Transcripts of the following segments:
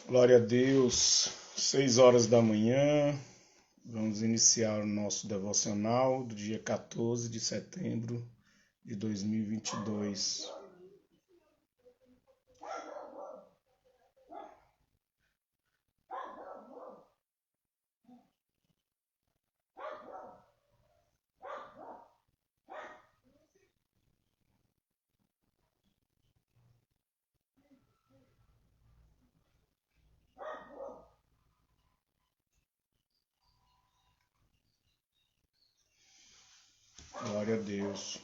Glória a Deus, 6 horas da manhã, vamos iniciar o nosso devocional do dia 14 de setembro de 2022. Glória a Deus.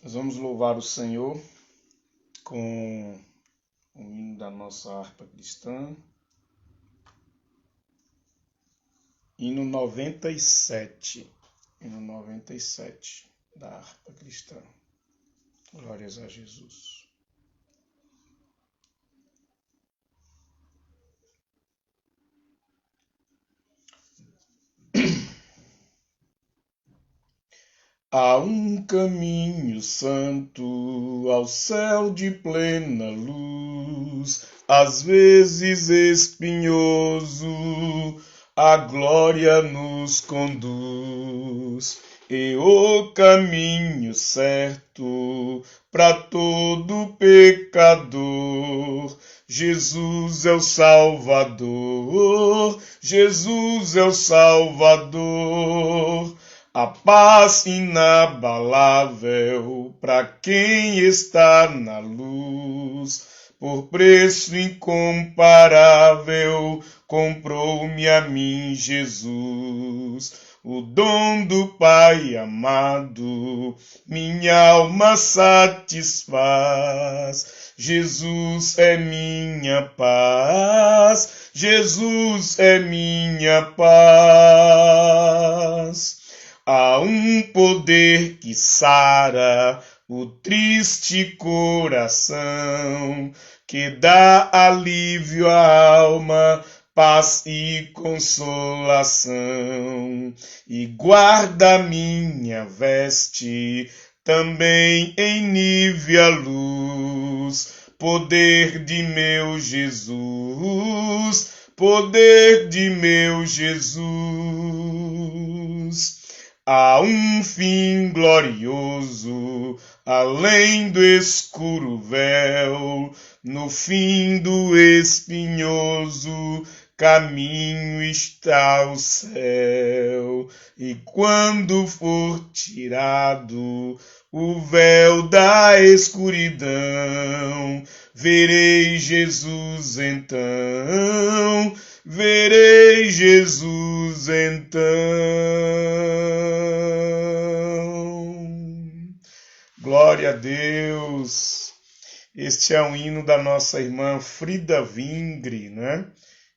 Nós vamos louvar o Senhor com o hino da nossa harpa cristã. Hino 97. Hino 97 da harpa cristã. Glórias a Jesus. Há um caminho santo ao céu de plena luz, às vezes espinhoso, a glória nos conduz. E o caminho certo para todo pecador, Jesus é o Salvador, Jesus é o Salvador. A paz inabalável para quem está na luz, por preço incomparável, comprou-me a mim Jesus. O dom do Pai amado, minha alma satisfaz. Jesus é minha paz, Jesus é minha paz. Há um poder que sara o triste coração, que dá alívio à alma, paz e consolação, e guarda minha veste também em nívea luz. Poder de meu Jesus, poder de meu Jesus. Há um fim glorioso, além do escuro véu, no fim do espinhoso caminho está o céu. E quando for tirado o véu da escuridão, verei Jesus então, verei Jesus então. Glória a Deus. Este é um hino da nossa irmã Frida Vingre, né?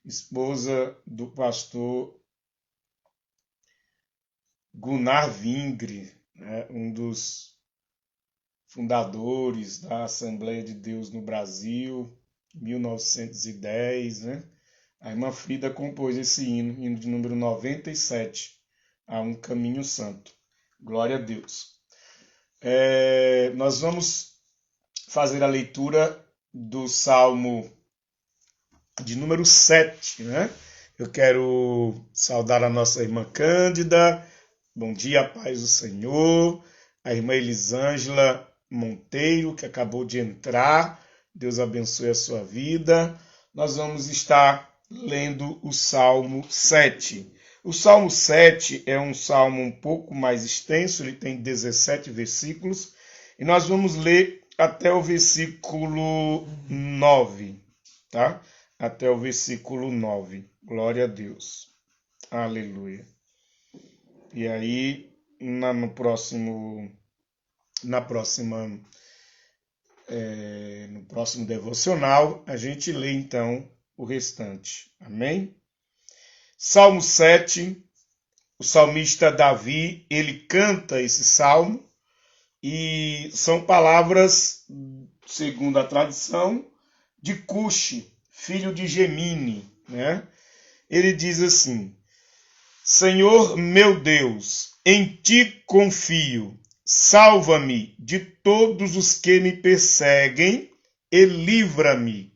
Esposa do pastor Gunnar Vingre, né? Um dos fundadores da Assembleia de Deus no Brasil, 1910, né? A irmã Frida compôs esse hino, hino de número 97, a um caminho santo. Glória a Deus. Nós vamos fazer a leitura do Salmo de número 7, né? Eu quero saudar a nossa irmã Cândida. Bom dia, paz do Senhor. A irmã Elisângela Monteiro, que acabou de entrar. Deus abençoe a sua vida. Nós vamos estar lendo o Salmo 7. O Salmo 7 é um salmo um pouco mais extenso, ele tem 17 versículos, e nós vamos ler até o versículo 9, tá? Até o versículo 9. Glória a Deus. Aleluia. E aí, no próximo devocional, a gente lê então o restante. Amém? Salmo 7, o salmista Davi, ele canta esse salmo e são palavras, segundo a tradição, de Cuxi, filho de Gemini, né? Ele diz assim: Senhor meu Deus, em ti confio, salva-me de todos os que me perseguem e livra-me,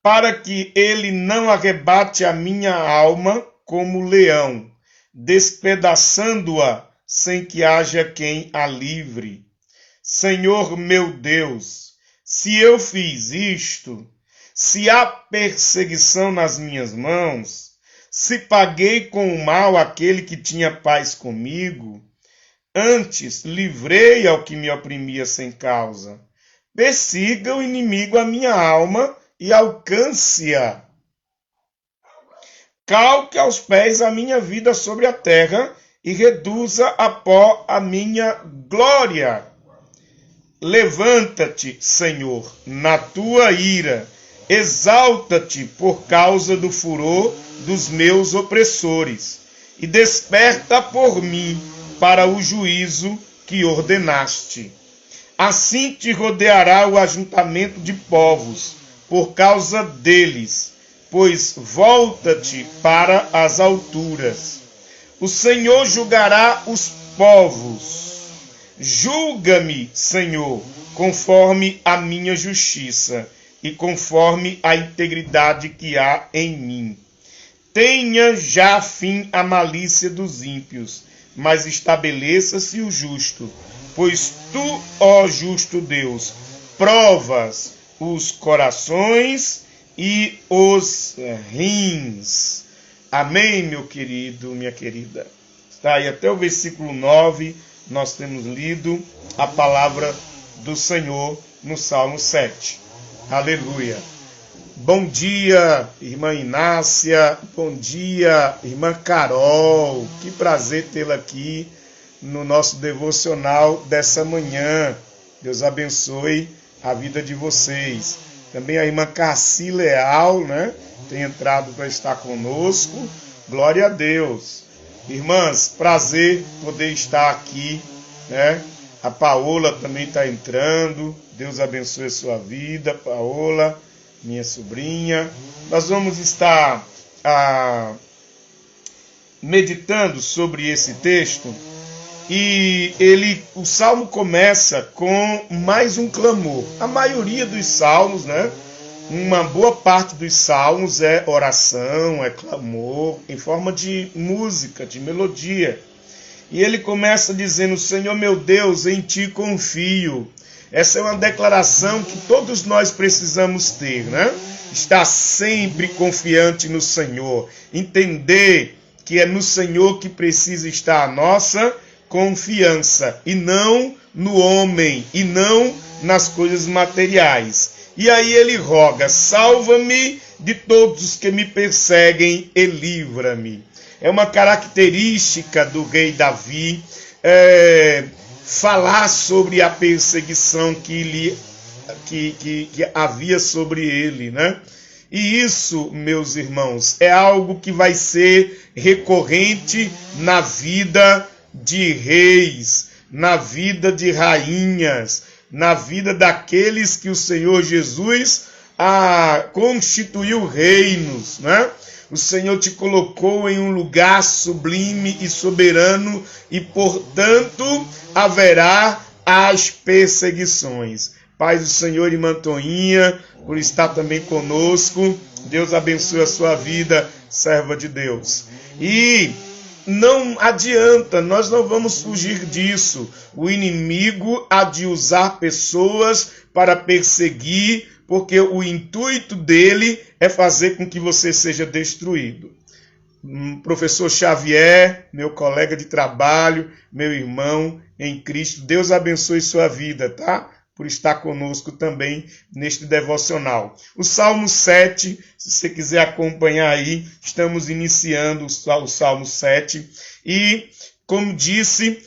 para que ele não arrebate a minha alma como leão, despedaçando-a sem que haja quem a livre. Senhor meu Deus, se eu fiz isto, se há perseguição nas minhas mãos, se paguei com o mal aquele que tinha paz comigo, antes livrei ao que me oprimia sem causa. Persiga o inimigo a minha alma e alcance-a. Calque aos pés a minha vida sobre a terra e reduza a pó a minha glória. Levanta-te, Senhor, na tua ira, exalta-te por causa do furor dos meus opressores, e desperta por mim para o juízo que ordenaste. Assim te rodeará o ajuntamento de povos, por causa deles, pois volta-te para as alturas. O Senhor julgará os povos. Julga-me, Senhor, conforme a minha justiça e conforme a integridade que há em mim. Tenha já fim a malícia dos ímpios, mas estabeleça-se o justo, pois tu, ó justo Deus, provas os corações e os rins. Amém, meu querido, minha querida. Está aí até o versículo 9, nós temos lido a palavra do Senhor no Salmo 7. Aleluia. Bom dia, irmã Inácia. Bom dia, irmã Carol. Que prazer tê-la aqui no nosso devocional dessa manhã. Deus abençoe a vida de vocês. Também a irmã Cassi Leal, né? Tem entrado para estar conosco. Glória a Deus. Irmãs, prazer poder estar aqui, né? A Paola também está entrando. Deus abençoe a sua vida, Paola, minha sobrinha. Nós vamos estar meditando sobre esse texto. E o salmo começa com mais um clamor. A maioria dos salmos, né? Uma boa parte dos salmos é oração, é clamor, em forma de música, de melodia. E ele começa dizendo: Senhor meu Deus, em ti confio. Essa é uma declaração que todos nós precisamos ter, né? Estar sempre confiante no Senhor. Entender que é no Senhor que precisa estar a nossa confiança, e não no homem, e não nas coisas materiais. E aí ele roga: salva-me de todos os que me perseguem e livra-me. É uma característica do rei Davi falar sobre a perseguição que havia sobre ele, né? E isso, meus irmãos, é algo que vai ser recorrente na vida de reis, na vida de rainhas, na vida daqueles que o Senhor Jesus constituiu reinos, né? O Senhor te colocou em um lugar sublime e soberano e, portanto, haverá as perseguições. Paz do Senhor, irmã Toinha, por estar também conosco. Deus abençoe a sua vida, serva de Deus. E não adianta, nós não vamos fugir disso. O inimigo há de usar pessoas para perseguir, porque o intuito dele é fazer com que você seja destruído. Professor Xavier, meu colega de trabalho, meu irmão em Cristo, Deus abençoe sua vida, tá? Por estar conosco também neste devocional. O Salmo 7, se você quiser acompanhar aí, estamos iniciando o Salmo 7. E, como disse,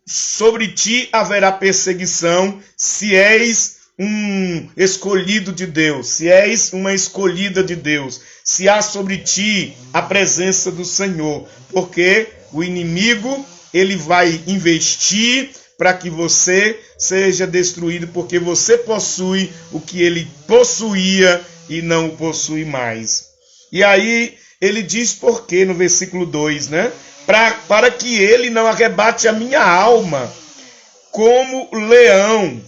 sobre ti haverá perseguição se és um escolhido de Deus, se és uma escolhida de Deus, se há sobre ti a presença do Senhor, porque o inimigo, ele vai investir para que você seja destruído, porque você possui o que ele possuía e não o possui mais. E aí ele diz por quê no versículo 2, né? Para que ele não arrebate a minha alma como leão,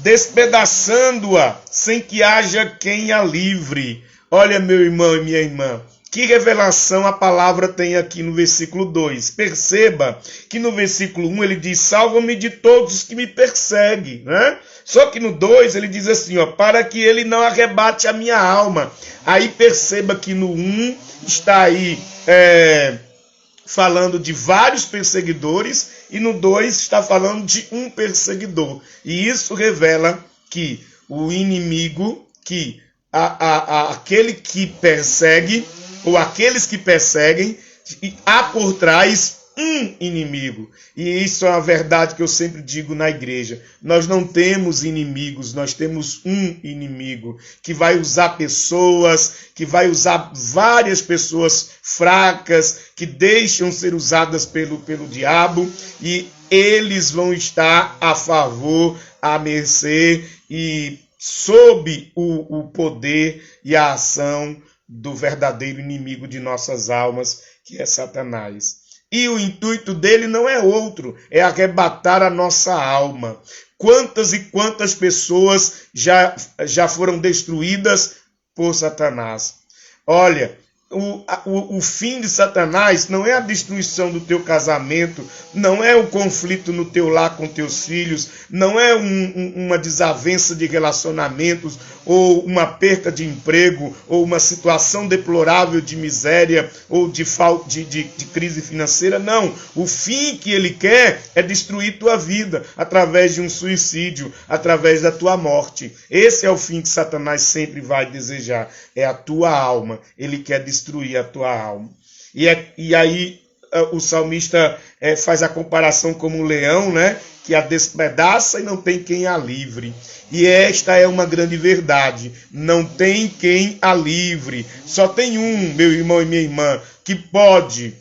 despedaçando-a sem que haja quem a livre. Olha, meu irmão e minha irmã, que revelação a palavra tem aqui no versículo 2. Perceba que no versículo 1 ele diz, salva-me de todos os que me perseguem, né? Só que no 2 ele diz assim, ó, para que ele não arrebate a minha alma. Aí perceba que no 1 está aí falando de vários perseguidores e no 2 está falando de um perseguidor. E isso revela que o inimigo, que aquele que persegue, ou aqueles que perseguem, há por trás um inimigo. E isso é uma verdade que eu sempre digo na igreja. Nós não temos inimigos, nós temos um inimigo que vai usar pessoas, que vai usar várias pessoas fracas, que deixam ser usadas pelo diabo, e eles vão estar a favor, à mercê e sob o poder e a ação do verdadeiro inimigo de nossas almas, que é Satanás. E o intuito dele não é outro, é arrebatar a nossa alma. Quantas e quantas pessoas já foram destruídas por Satanás? Olha, o fim de Satanás não é a destruição do teu casamento, não é o conflito no teu lar com teus filhos, não é uma desavença de relacionamentos, ou uma perca de emprego, ou uma situação deplorável de miséria, ou de crise financeira. Não, o fim que ele quer é destruir tua vida, através de um suicídio, através da tua morte. Esse é o fim que Satanás sempre vai desejar, é a tua alma. Ele quer destruir a tua alma. E aí o salmista faz a comparação como um leão, né, que a despedaça e não tem quem a livre. E esta é uma grande verdade. Não tem quem a livre. Só tem um, meu irmão e minha irmã, que pode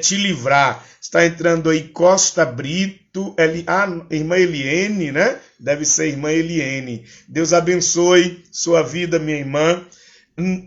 te livrar. Está entrando aí Costa Brito, irmã Eliene, né? Deve ser irmã Eliene. Deus abençoe sua vida, minha irmã.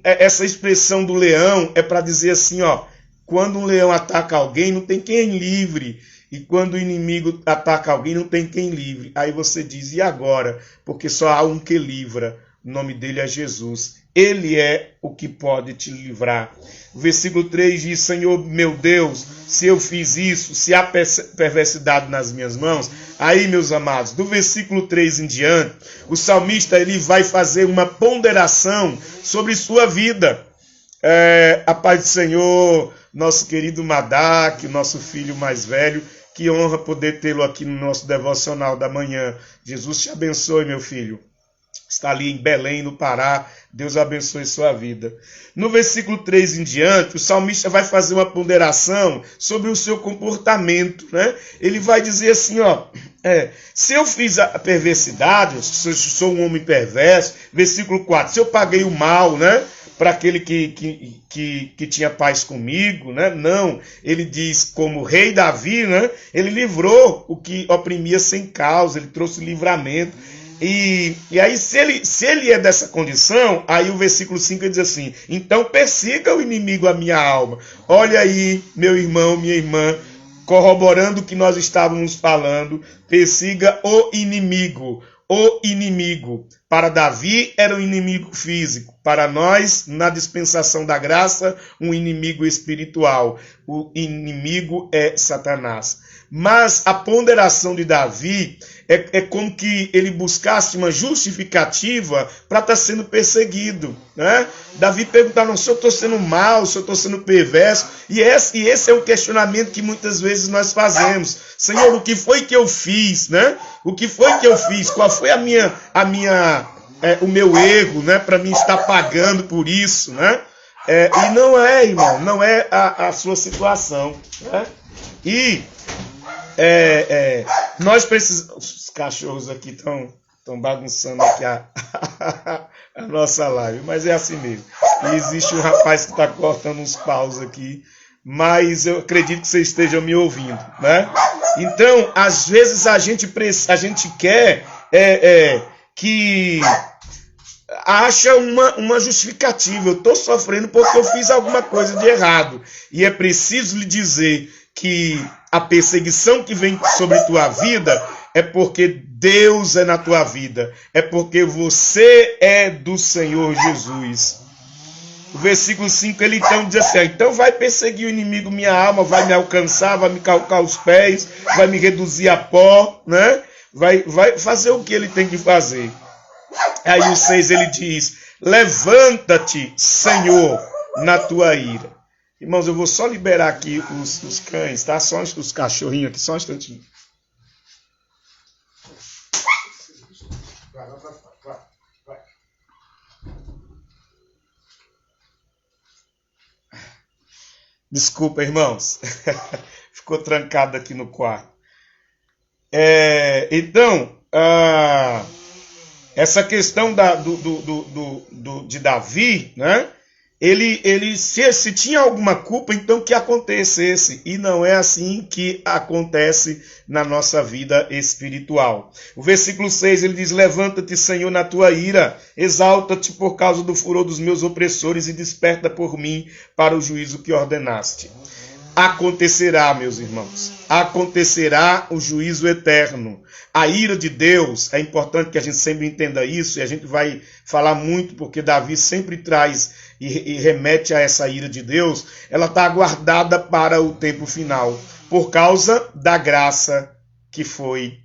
Essa expressão do leão é para dizer assim, ó, quando um leão ataca alguém, não tem quem livre. E quando o inimigo ataca alguém, não tem quem livre. Aí você diz, e agora? Porque só há um que livra. O nome dele é Jesus. Ele é o que pode te livrar. O versículo 3 diz, Senhor meu Deus, se eu fiz isso, se há perversidade nas minhas mãos. Aí, meus amados, do versículo 3 em diante, o salmista ele vai fazer uma ponderação sobre sua vida. A paz do Senhor, nosso querido Madak, nosso filho mais velho, que honra poder tê-lo aqui no nosso devocional da manhã. Jesus te abençoe, meu filho. Está ali em Belém, no Pará. Deus abençoe sua vida. No versículo 3 em diante, o salmista vai fazer uma ponderação sobre o seu comportamento, né? Ele vai dizer assim, ó, se eu fiz a perversidade, se eu sou um homem perverso, versículo 4, se eu paguei o mal, né, para aquele que tinha paz comigo, né? Não, ele diz, como rei Davi, né, ele livrou o que oprimia sem causa, ele trouxe livramento. E aí, se ele é dessa condição, aí o versículo 5 diz assim, então persiga o inimigo a minha alma. Olha aí, meu irmão, minha irmã, corroborando o que nós estávamos falando, persiga o inimigo. O inimigo. Para Davi era um inimigo físico. Para nós, na dispensação da graça, um inimigo espiritual. O inimigo é Satanás. Mas a ponderação de Davi é como que ele buscasse uma justificativa para estar sendo perseguido, né? Davi perguntava, se eu estou sendo mal, se eu estou sendo perverso, e esse é o questionamento que muitas vezes nós fazemos. Senhor, o que foi que eu fiz, né? O que foi que eu fiz? Qual foi o meu erro, né? Para mim estar pagando por isso, né? E não é, irmão, não é a sua situação, né? E nós precisamos... Os cachorros aqui estão bagunçando aqui a nossa live, mas é assim mesmo. E existe um rapaz que está cortando uns paus aqui, mas eu acredito que vocês estejam me ouvindo, né? Então, às vezes a gente quer que acha uma justificativa. Eu estou sofrendo porque eu fiz alguma coisa de errado. E é preciso lhe dizer que a perseguição que vem sobre tua vida é porque Deus é na tua vida. É porque você é do Senhor Jesus. O versículo 5, ele então diz assim, então vai perseguir o inimigo minha alma, vai me alcançar, vai me calcar os pés, vai me reduzir a pó, né? Vai fazer o que ele tem que fazer. Aí o 6 ele diz, levanta-te, Senhor, na tua ira. Irmãos, eu vou só liberar aqui os cães, tá? Só os cachorrinhos aqui, só um instantinho. Desculpa, irmãos. Ficou trancado aqui no quarto. Então, essa questão de Davi, né? Ele se tinha alguma culpa, então que acontecesse. E não é assim que acontece na nossa vida espiritual. O versículo 6, ele diz, levanta-te, Senhor, na tua ira, exalta-te por causa do furor dos meus opressores e desperta por mim para o juízo que ordenaste. Acontecerá, meus irmãos, acontecerá o juízo eterno. A ira de Deus, é importante que a gente sempre entenda isso, e a gente vai falar muito, porque Davi sempre traz e remete a essa ira de Deus, ela está aguardada para o tempo final, por causa da graça que foi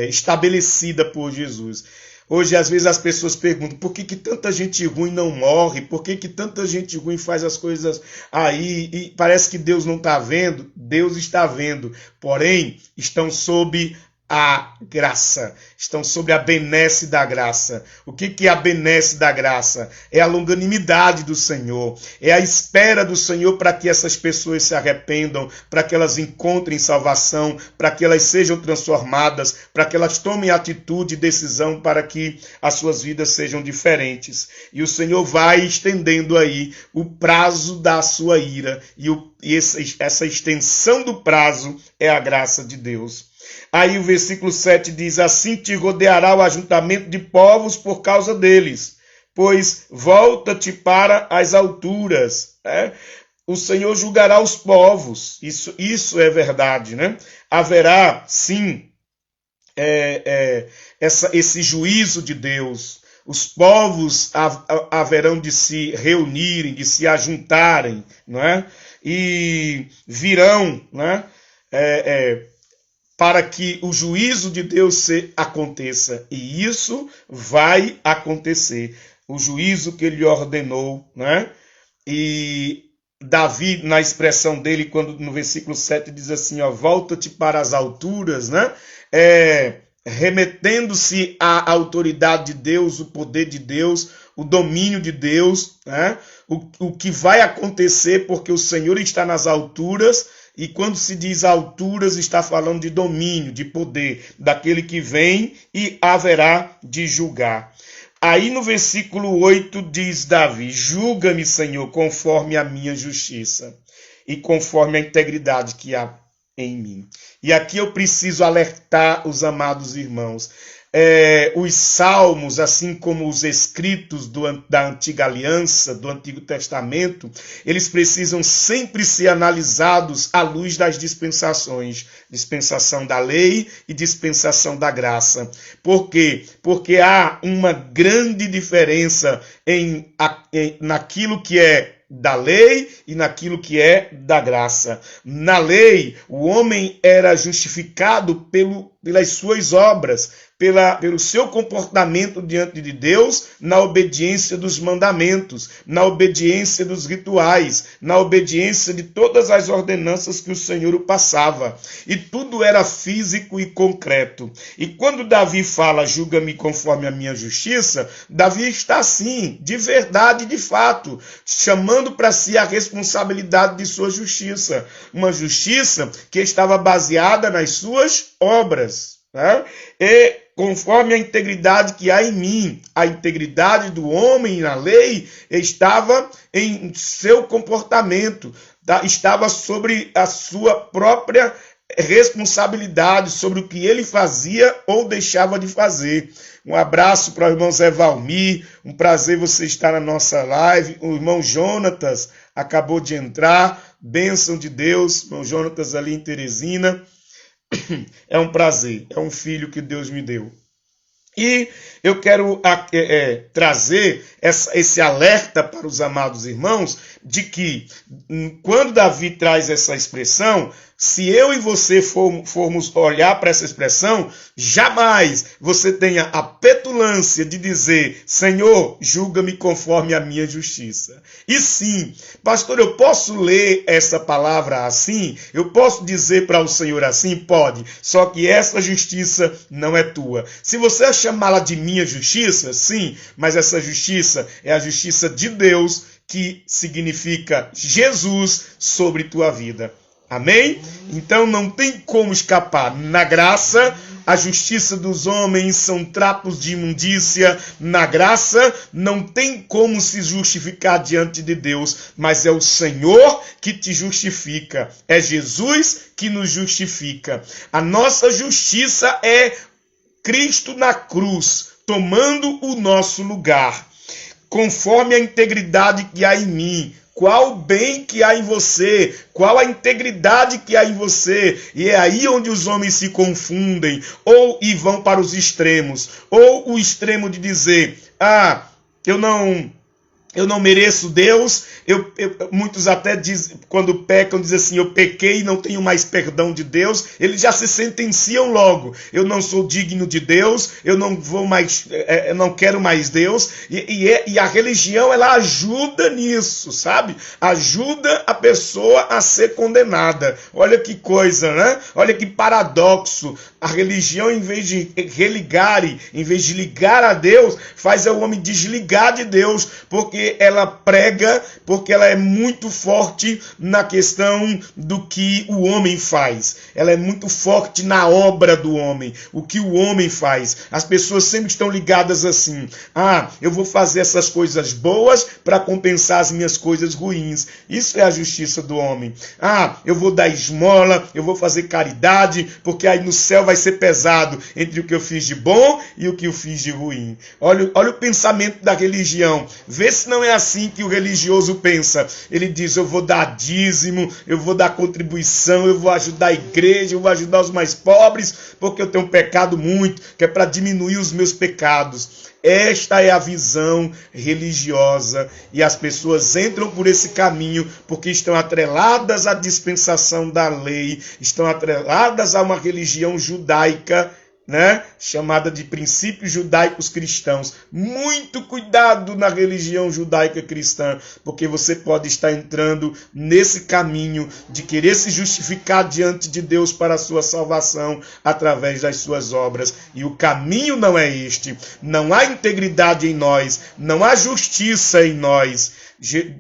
estabelecida por Jesus. Hoje, às vezes, as pessoas perguntam por que tanta gente ruim não morre, por que tanta gente ruim faz as coisas aí, e parece que Deus não está vendo. Deus está vendo, porém, estão sob a graça, estão sob a benesse da graça. O que é a benesse da graça? É a longanimidade do Senhor, é a espera do Senhor para que essas pessoas se arrependam, para que elas encontrem salvação, para que elas sejam transformadas, para que elas tomem atitude e decisão para que as suas vidas sejam diferentes. E o Senhor vai estendendo aí o prazo da sua ira, e essa extensão do prazo é a graça de Deus. Aí o versículo 7 diz, assim te rodeará o ajuntamento de povos por causa deles, pois volta-te para as alturas. O Senhor julgará os povos, isso é verdade, né? Haverá, sim, esse juízo de Deus. Os povos haverão de se reunirem, de se ajuntarem, não é? E virão, né? Para que o juízo de Deus aconteça. E isso vai acontecer. O juízo que ele ordenou, né? E Davi, na expressão dele, quando no versículo 7 diz assim, ó, volta-te para as alturas, né? Remetendo-se à autoridade de Deus, o poder de Deus, o domínio de Deus, né? O que vai acontecer porque o Senhor está nas alturas. E quando se diz alturas, está falando de domínio, de poder, daquele que vem e haverá de julgar. Aí no versículo 8 diz Davi, julga-me, Senhor, conforme a minha justiça e conforme a integridade que há em mim. E aqui eu preciso alertar os amados irmãos. Os salmos, assim como os escritos da antiga aliança, do Antigo Testamento, eles precisam sempre ser analisados à luz das dispensações, dispensação da lei e dispensação da graça. Por quê? Porque há uma grande diferença naquilo que é da lei e naquilo que é da graça. Na lei, o homem era justificado pelas suas obras, pelo seu comportamento diante de Deus, na obediência dos mandamentos, na obediência dos rituais, na obediência de todas as ordenanças que o Senhor o passava. E tudo era físico e concreto. E quando Davi fala, julga-me conforme a minha justiça, Davi está assim, de verdade, de fato, chamando para si a responsabilidade de sua justiça. Uma justiça que estava baseada nas suas obras. Né? E conforme a integridade que há em mim, a integridade do homem na lei estava em seu comportamento, estava sobre a sua própria responsabilidade sobre o que ele fazia ou deixava de fazer. Um abraço para o irmão Zé Valmir, um prazer você estar na nossa live. O irmão Jonatas acabou de entrar, bênção de Deus, irmão Jonatas ali em Teresina. É um prazer, é um filho que Deus me deu. E eu quero trazer esse alerta para os amados irmãos de que quando Davi traz essa expressão, se eu e você formos olhar para essa expressão, jamais você tenha a petulância de dizer, Senhor, julga-me conforme a minha justiça. E sim, pastor, eu posso ler essa palavra assim? Eu posso dizer para o Senhor assim? Pode. Só que essa justiça não é tua. Se você chamá-la de minha justiça, sim, mas essa justiça é a justiça de Deus, que significa Jesus sobre tua vida. Amém? Então não tem como escapar. Na graça, a justiça dos homens são trapos de imundícia. Na graça, não tem como se justificar diante de Deus, mas é o Senhor que te justifica. É Jesus que nos justifica. A nossa justiça é Cristo na cruz, tomando o nosso lugar. Conforme a integridade que há em mim. Qual o bem que há em você? Qual a integridade que há em você? E é aí onde os homens se confundem, e vão para os extremos. Ou o extremo de dizer, eu não mereço Deus. Muitos até dizem, quando pecam, dizem assim, eu pequei e não tenho mais perdão de Deus. Eles já se sentenciam logo. Eu não sou digno de Deus, eu não vou mais, eu não quero mais Deus. E a religião, ela ajuda nisso, sabe? Ajuda a pessoa a ser condenada. Olha que coisa, né? Olha que paradoxo. A religião, em vez de religar, em vez de ligar a Deus, faz o homem desligar de Deus, porque ela prega, porque ela é muito forte na questão do que o homem faz. Ela é muito forte na obra do homem, o que o homem faz. As pessoas sempre estão ligadas assim, eu vou fazer essas coisas boas para compensar as minhas coisas ruins. Isso é a justiça do homem. Eu vou dar esmola, eu vou fazer caridade, porque aí no céu vai ser pesado entre o que eu fiz de bom e o que eu fiz de ruim. Olha o pensamento da religião. Vê se não é assim que o religioso pensa. Ele diz, eu vou dar dízimo, eu vou dar contribuição, eu vou ajudar a igreja, eu vou ajudar os mais pobres, porque eu tenho pecado muito, que é para diminuir os meus pecados. Esta é a visão religiosa e as pessoas entram por esse caminho porque estão atreladas à dispensação da lei, estão atreladas a uma religião judaica, né, chamada de princípios judaicos cristãos. Muito cuidado na religião judaica cristã, porque você pode estar entrando nesse caminho de querer se justificar diante de Deus para a sua salvação através das suas obras. E o caminho não é este. Não há integridade em nós, não há justiça em nós.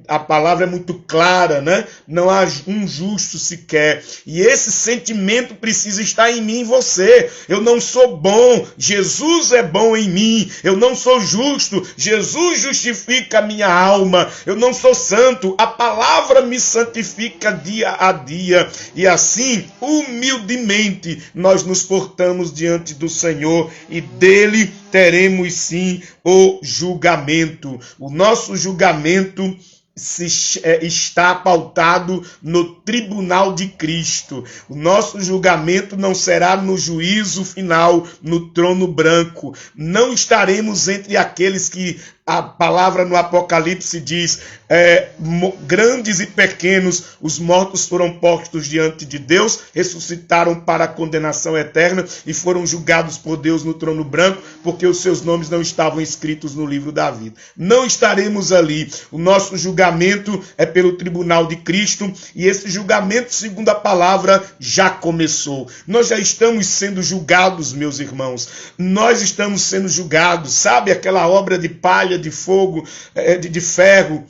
A palavra é muito clara, né? Não há um justo sequer. E esse sentimento precisa estar em mim e em você. Eu não sou bom, Jesus é bom em mim. Eu não sou justo, Jesus justifica a minha alma. Eu não sou santo, a palavra me santifica dia a dia. E assim, humildemente, nós nos portamos diante do Senhor e dele teremos sim o julgamento. O nosso julgamento está pautado no tribunal de Cristo. O nosso julgamento não será no juízo final, no trono branco. Não estaremos entre aqueles que a palavra no Apocalipse diz, grandes e pequenos, os mortos foram postos diante de Deus, ressuscitaram para a condenação eterna e foram julgados por Deus no trono branco, porque os seus nomes não estavam escritos no livro da vida. Não estaremos ali. O nosso julgamento é pelo tribunal de Cristo, e esse julgamento, segundo a palavra, já começou. Nós já estamos sendo julgados, meus irmãos. Nós estamos sendo julgados. Sabe aquela obra de palha, de fogo, de ferro,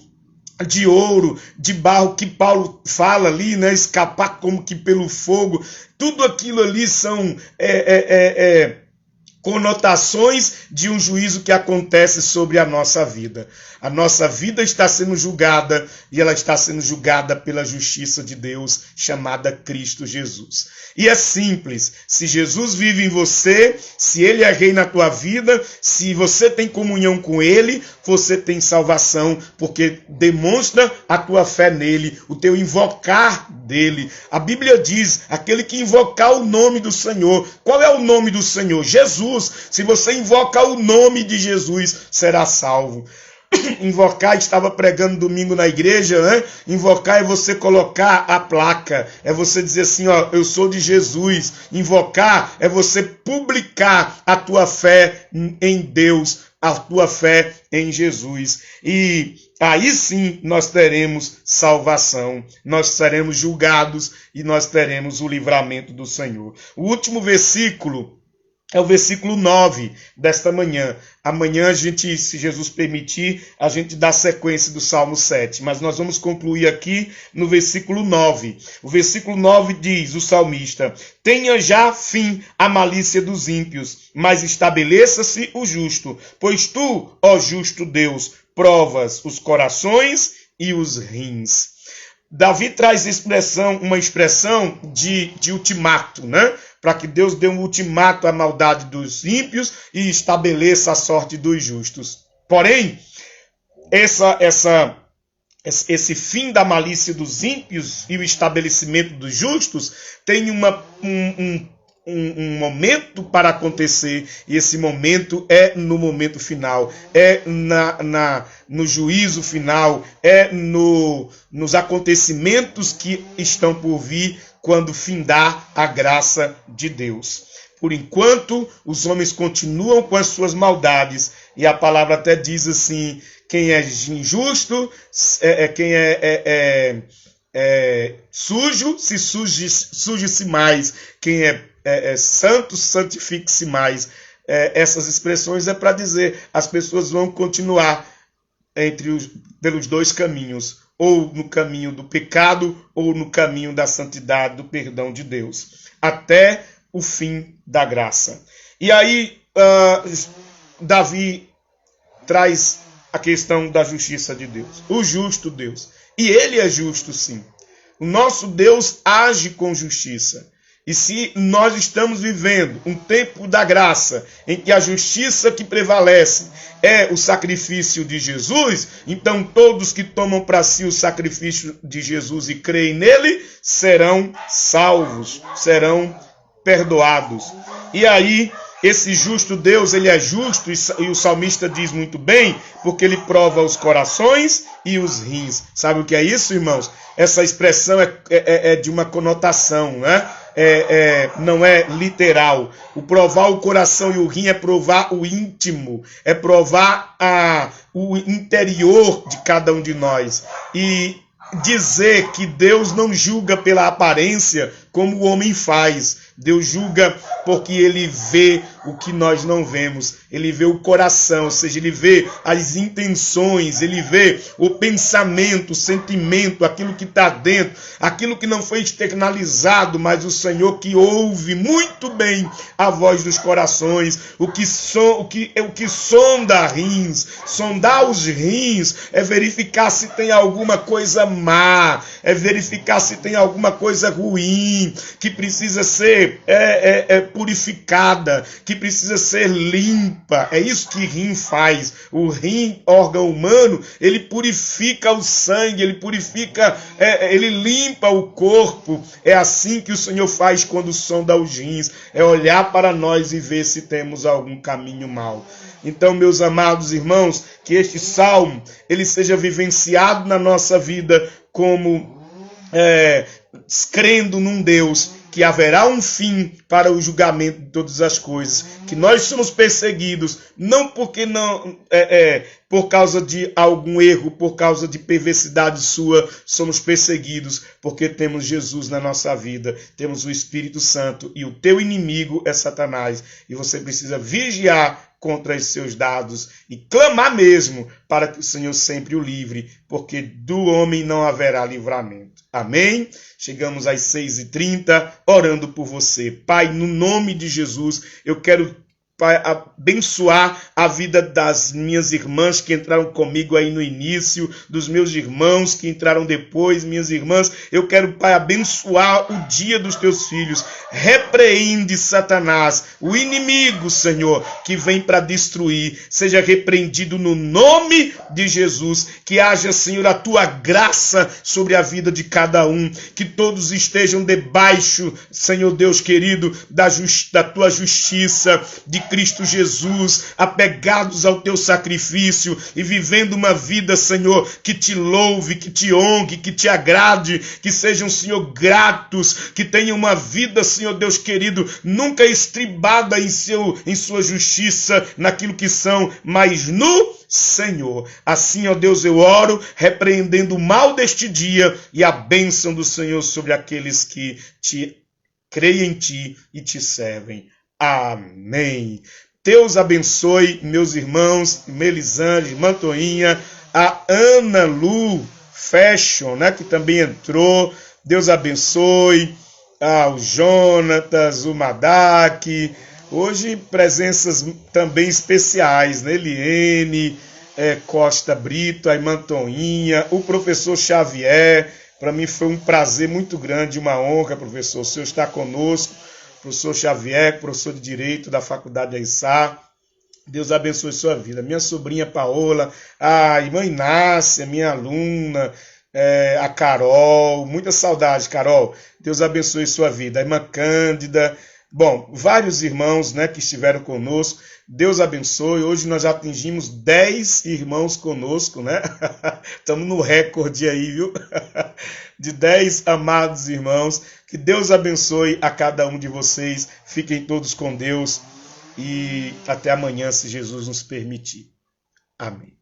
de ouro, de barro, que Paulo fala ali, né? Escapar como que pelo fogo. Tudo aquilo ali são conotações de um juízo que acontece sobre a nossa vida. A nossa vida está sendo julgada e ela está sendo julgada pela justiça de Deus chamada Cristo Jesus. E é simples, se Jesus vive em você, se Ele é rei na tua vida, se você tem comunhão com Ele, você tem salvação, porque demonstra a tua fé nele, o teu invocar dele. A Bíblia diz, aquele que invocar o nome do Senhor. Qual é o nome do Senhor? Jesus. Se você invoca o nome de Jesus, será salvo. Invocar, estava pregando domingo na igreja, né? Invocar é você colocar a placa, é você dizer assim, ó, eu sou de Jesus. Invocar é você publicar a tua fé em Deus, a tua fé em Jesus. E aí sim nós teremos salvação, nós seremos julgados e nós teremos o livramento do Senhor. O último versículo é o versículo 9 desta manhã. Amanhã a gente, se Jesus permitir, a gente dá sequência do Salmo 7. Mas nós vamos concluir aqui no versículo 9. O versículo 9 diz, o salmista, tenha já fim a malícia dos ímpios, mas estabeleça-se o justo. Pois tu, ó justo Deus, provas os corações e os rins. Davi traz uma expressão de ultimato, né? Para que Deus dê um ultimato à maldade dos ímpios e estabeleça a sorte dos justos. Porém, esse fim da malícia dos ímpios e o estabelecimento dos justos tem um momento para acontecer, e esse momento é no momento final, é no juízo final, é nos acontecimentos que estão por vir quando findar a graça de Deus. Por enquanto, os homens continuam com as suas maldades, e a palavra até diz assim, quem é injusto, quem é sujo, suje-se mais, quem é santo, santifique-se mais. Essas expressões é para dizer, as pessoas vão continuar pelos dois caminhos, ou no caminho do pecado, ou no caminho da santidade, do perdão de Deus, até o fim da graça. E aí, Davi traz a questão da justiça de Deus, o justo Deus. E ele é justo, sim. O nosso Deus age com justiça. E se nós estamos vivendo um tempo da graça, em que a justiça que prevalece é o sacrifício de Jesus, então todos que tomam para si o sacrifício de Jesus e creem nele, serão salvos, serão perdoados. E aí, esse justo Deus, ele é justo, e o salmista diz muito bem, porque ele prova os corações e os rins. Sabe o que é isso, irmãos? Essa expressão é de uma conotação, né? Não é literal. O provar o coração e o rim é provar o íntimo, é provar o interior de cada um de nós. E dizer que Deus não julga pela aparência como o homem faz. Deus julga porque ele vê o que nós não vemos. Ele vê o coração, ou seja, ele vê as intenções, ele vê o pensamento, o sentimento, aquilo que está dentro, aquilo que não foi externalizado, mas o Senhor que ouve muito bem a voz dos corações, o que sonda rins. Sondar os rins é verificar se tem alguma coisa má, é verificar se tem alguma coisa ruim, que precisa ser purificada, que precisa ser limpa. É isso que rim faz. O rim, órgão humano, ele purifica o sangue, ele purifica, ele limpa o corpo. É assim que o Senhor faz quando sonda os rins. É olhar para nós e ver se temos algum caminho mau. Então, meus amados irmãos, que este salmo ele seja vivenciado na nossa vida como crendo num Deus que haverá um fim para o julgamento de todas as coisas, que nós somos perseguidos, não porque por causa de algum erro, por causa de perversidade sua, somos perseguidos porque temos Jesus na nossa vida, temos o Espírito Santo, e o teu inimigo é Satanás, e você precisa vigiar contra os seus dados e clamar mesmo para que o Senhor sempre o livre, porque do homem não haverá livramento. Amém? Chegamos às 6h30, orando por você. Pai, no nome de Jesus, eu quero Pai, abençoar a vida das minhas irmãs que entraram comigo aí no início, dos meus irmãos que entraram depois, minhas irmãs. Eu quero, Pai, abençoar o dia dos teus filhos. Repreende, Satanás, o inimigo, Senhor, que vem para destruir. Seja repreendido no nome de Jesus. Que haja, Senhor, a tua graça sobre a vida de cada um. Que todos estejam debaixo, Senhor Deus querido, da tua justiça, de Cristo Jesus, apegados ao teu sacrifício e vivendo uma vida, Senhor, que te louve, que te honre, que te agrade, que sejam, Senhor, gratos, que tenham uma vida, Senhor Deus querido, nunca estribada em sua justiça, naquilo que são, mas no Senhor. Assim, ó Deus, eu oro, repreendendo o mal deste dia e a bênção do Senhor sobre aqueles que creem em ti e te servem. Amém. Deus abençoe meus irmãos, Melisande, Mantoinha, a Ana Lu Fashion, né, que também entrou. Deus abençoe. O Jonatas, o Madak. Hoje presenças também especiais, né? Eliene, Costa Brito, a Mantoinha, o professor Xavier. Para mim foi um prazer muito grande, uma honra, professor. O senhor está conosco. Professor Xavier, professor de Direito da Faculdade Aissá. Deus abençoe sua vida. Minha sobrinha Paola, a irmã Inácia, minha aluna, a Carol, muita saudade, Carol. Deus abençoe sua vida. A irmã Cândida. Bom, vários irmãos, né, que estiveram conosco. Deus abençoe. Hoje nós já atingimos 10 irmãos conosco, né? Estamos no recorde aí, viu? De 10 amados irmãos. Que Deus abençoe a cada um de vocês. Fiquem todos com Deus. E até amanhã, se Jesus nos permitir. Amém.